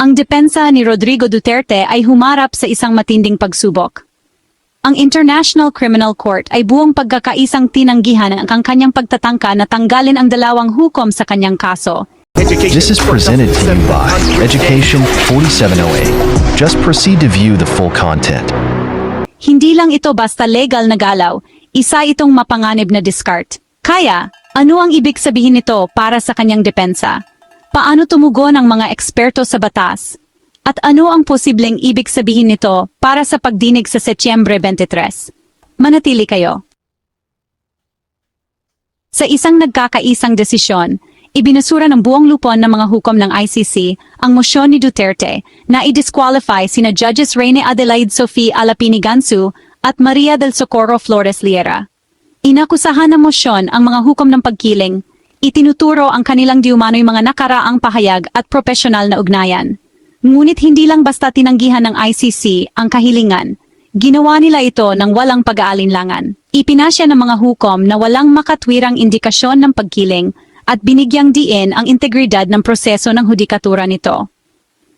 Ang depensa ni Rodrigo Duterte ay humarap sa isang matinding pagsubok. Ang International Criminal Court ay buong pagkakaisang tinanggihan ang kanyang pagtatangka na tanggalin ang dalawang hukom sa kanyang kaso. This is presented to you by Education 4708. Just proceed to view the full content. Hindi lang ito basta legal na galaw, isa itong mapanganib na discard. Kaya, ano ang ibig sabihin nito para sa kanyang depensa? Paano tumugon ang mga eksperto sa batas? At ano ang posibleng ibig sabihin nito para sa pagdinig sa Setyembre 23? Manatili kayo. Sa isang nagkakaisang desisyon, ibinasura ng buong lupon ng mga hukom ng ICC ang mosyon ni Duterte na i-disqualify sina Judges Rene Adelaide Sophie Alapinigansu at Maria del Socorro Flores Liera. Inakusahan ng mosyon ang mga hukom ng pagkiling, itinuturo ang kanilang diumano'y mga nakaraang pahayag at propesyonal na ugnayan. Ngunit hindi lang basta tinanggihan ng ICC ang kahilingan. Ginawa nila ito ng walang pag-aalinlangan. Ipinasya ng mga hukom na walang makatwirang indikasyon ng pagkiling at binigyang diin ang integridad ng proseso ng hudikatura nito.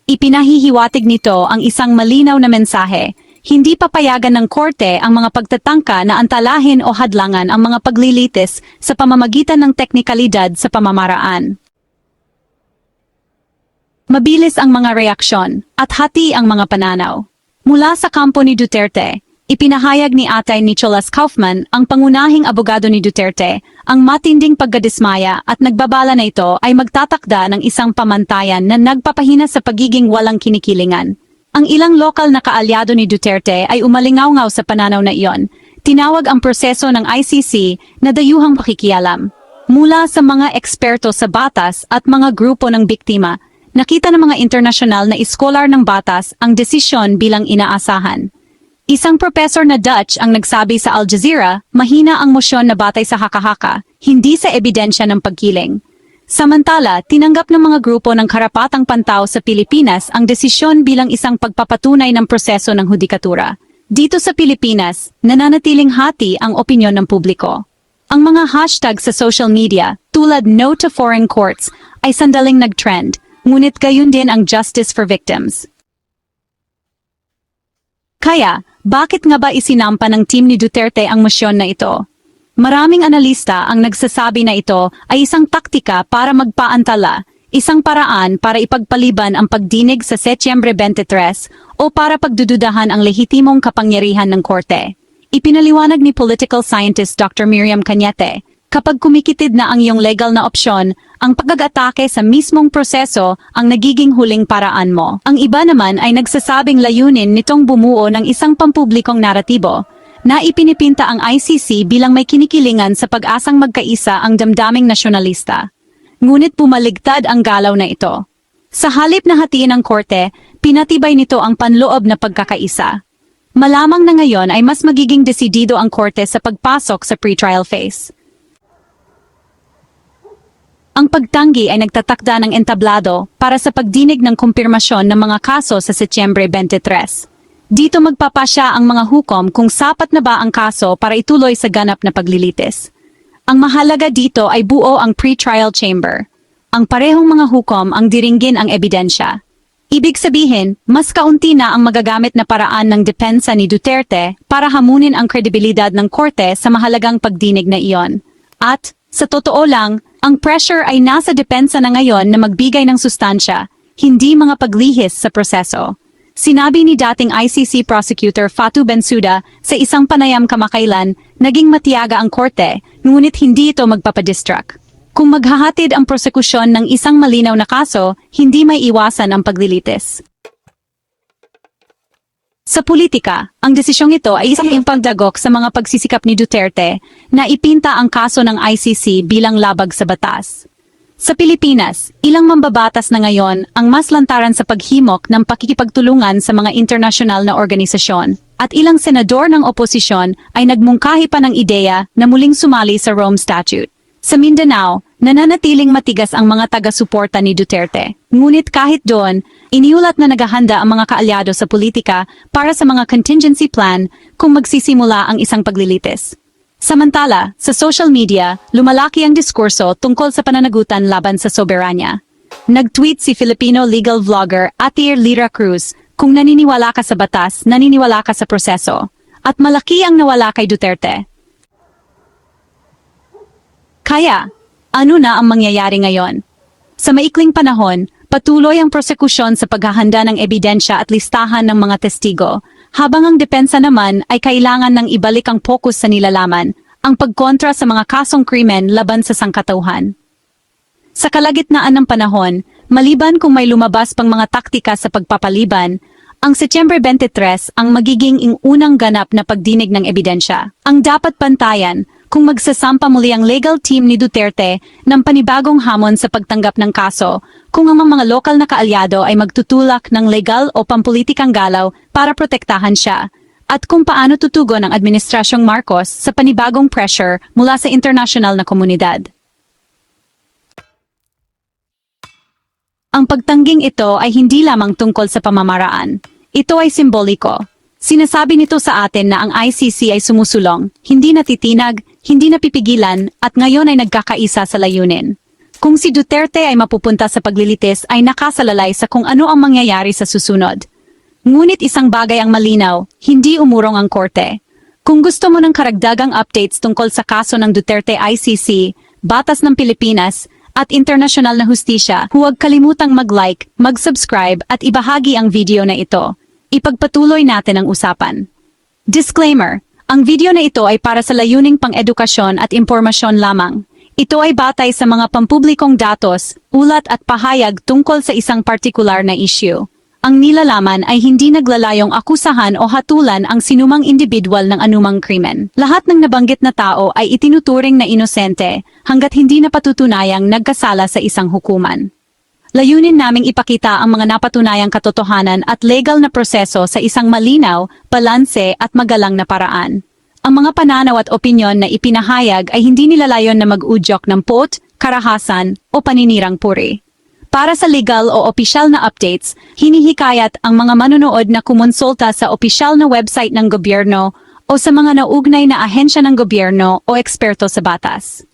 Ipinahihiwatig nito ang isang malinaw na mensahe. Hindi papayagan ng korte ang mga pagtatangka na antalahin o hadlangan ang mga paglilitis sa pamamagitan ng teknikalidad sa pamamaraan. Mabilis ang mga reaksyon at hati ang mga pananaw. Mula sa kampo ni Duterte, ipinahayag ni Atay Nicholas Kaufman, ang pangunahing abogado ni Duterte, ang matinding pagkadismaya at nagbabala na ito ay magtatakda ng isang pamantayan na nagpapahina sa pagiging walang kinikilingan. Ang ilang lokal na kaalyado ni Duterte ay umalingaw-ngaw sa pananaw na iyon. Tinawag ang proseso ng ICC na dayuhang pakikialam. Mula sa mga eksperto sa batas at mga grupo ng biktima, nakita ng mga internasyonal na iskolar ng batas ang desisyon bilang inaasahan. Isang professor na Dutch ang nagsabi sa Al Jazeera, mahina ang mosyon na batay sa haka-haka, hindi sa ebidensya ng pagkiling. Samantala, tinanggap ng mga grupo ng karapatang pantao sa Pilipinas ang desisyon bilang isang pagpapatunay ng proseso ng hudikatura. Dito sa Pilipinas, nananatiling hati ang opinyon ng publiko. Ang mga hashtag sa social media, tulad No to Foreign Courts, ay sandaling nag-trend, ngunit gayon din ang justice for victims. Kaya, bakit nga ba isinampa ng team ni Duterte ang mosyon na ito? Maraming analista ang nagsasabi na ito ay isang taktika para magpaantala, isang paraan para ipagpaliban ang pagdinig sa Setyembre 23 o para pagdududahan ang lehitimong kapangyarihan ng korte. Ipinaliwanag ni political scientist Dr. Miriam Cañete, kapag kumikitid na ang iyong legal na opsyon, ang pag-atake sa mismong proseso ang nagiging huling paraan mo. Ang iba naman ay nagsasabing layunin nitong bumuo ng isang pampublikong naratibo na ipinipinta ang ICC bilang may kinikilingan sa pag-asang magkaisa ang damdaming nasyonalista. Ngunit pumaligtad ang galaw na ito. Sa halip na hatiin ng korte, pinatibay nito ang panloob na pagkakaisa. Malamang na ngayon ay mas magiging desidido ang korte sa pagpasok sa pre-trial phase. Ang pagtanggi ay nagtatakda ng entablado para sa pagdinig ng kumpirmasyon ng mga kaso sa Setyembre 23. Dito magpapasya ang mga hukom kung sapat na ba ang kaso para ituloy sa ganap na paglilitis. Ang mahalaga dito ay buo ang pre-trial chamber. Ang parehong mga hukom ang diringgin ang ebidensya. Ibig sabihin, mas kaunti na ang magagamit na paraan ng depensa ni Duterte para hamunin ang kredibilidad ng korte sa mahalagang pagdinig na iyon. At, sa totoo lang, ang pressure ay nasa depensa na ngayon na magbigay ng sustansya, hindi mga paglihis sa proseso. Sinabi ni dating ICC Prosecutor Fatou Bensouda sa isang panayam kamakailan, naging matiyaga ang korte, ngunit hindi ito magpapadistract. Kung maghahatid ang prosekusyon ng isang malinaw na kaso, hindi may iwasan ang paglilitis. Sa politika, ang desisyong ito ay isang pagdagok sa mga pagsisikap ni Duterte na ipinta ang kaso ng ICC bilang labag sa batas. Sa Pilipinas, ilang mambabatas na ngayon ang mas lantaran sa paghimok ng pakikipagtulungan sa mga internasyonal na organisasyon, at ilang senador ng oposisyon ay nagmungkahi pa ng ideya na muling sumali sa Rome Statute. Sa Mindanao, nananatiling matigas ang mga taga-suporta ni Duterte. Ngunit kahit doon, iniulat na naghahanda ang mga kaalyado sa politika para sa mga contingency plan kung magsisimula ang isang paglilitis. Samantala, sa social media, lumalaki ang diskurso tungkol sa pananagutan laban sa soberanya. Nag-tweet si Filipino legal vlogger Atir Lira Cruz, kung naniniwala ka sa batas, naniniwala ka sa proseso. At malaki ang nawala kay Duterte. Kaya, ano na ang mangyayari ngayon? Sa maikling panahon, patuloy ang prosekusyon sa paghahanda ng ebidensya at listahan ng mga testigo, habang ang depensa naman ay kailangan ng ibalik ang focus sa nilalaman, ang pagkontra sa mga kasong krimen laban sa sangkatauhan. Sa kalagitnaan ng panahon, maliban kung may lumabas pang mga taktika sa pagpapaliban, ang Setyembre 23 ang magiging unang ganap na pagdinig ng ebidensya. Ang dapat pantayan kung magsasampa muli ang legal team ni Duterte ng panibagong hamon sa pagtanggap ng kaso, kung ang mga lokal na kaalyado ay magtutulak ng legal o pampulitikang galaw para protektahan siya, at kung paano tutugon ang Administrasyong Marcos sa panibagong pressure mula sa internasyonal na komunidad. Ang pagtangging ito ay hindi lamang tungkol sa pamamaraan. Ito ay simboliko. Sinasabi nito sa atin na ang ICC ay sumusulong, hindi natitinag, hindi napipigilan, at ngayon ay nagkakaisa sa layunin. Kung si Duterte ay mapupunta sa paglilitis ay nakasalalay sa kung ano ang mangyayari sa susunod. Ngunit isang bagay ang malinaw, hindi umurong ang korte. Kung gusto mo ng karagdagang updates tungkol sa kaso ng Duterte ICC, Batas ng Pilipinas, at internasyonal na hustisya, huwag kalimutang mag-like, mag-subscribe at ibahagi ang video na ito. Ipagpatuloy natin ang usapan. Disclaimer: ang video na ito ay para sa layuning pang-edukasyon at impormasyon lamang. Ito ay batay sa mga pampublikong datos, ulat at pahayag tungkol sa isang partikular na issue. Ang nilalaman ay hindi naglalayong akusahan o hatulan ang sinumang individual ng anumang krimen. Lahat ng nabanggit na tao ay itinuturing na inosente hanggat hindi napatutunayang nagkasala sa isang hukuman. Layunin naming ipakita ang mga napatunayang katotohanan at legal na proseso sa isang malinaw, balanse at magalang na paraan. Ang mga pananaw at opinyon na ipinahayag ay hindi nilalayon na mag-udyok ng pot, karahasan o paninirang puri. Para sa legal o opisyal na updates, hinihikayat ang mga manonood na kumonsulta sa opisyal na website ng gobyerno o sa mga naugnay na ahensya ng gobyerno o eksperto sa batas.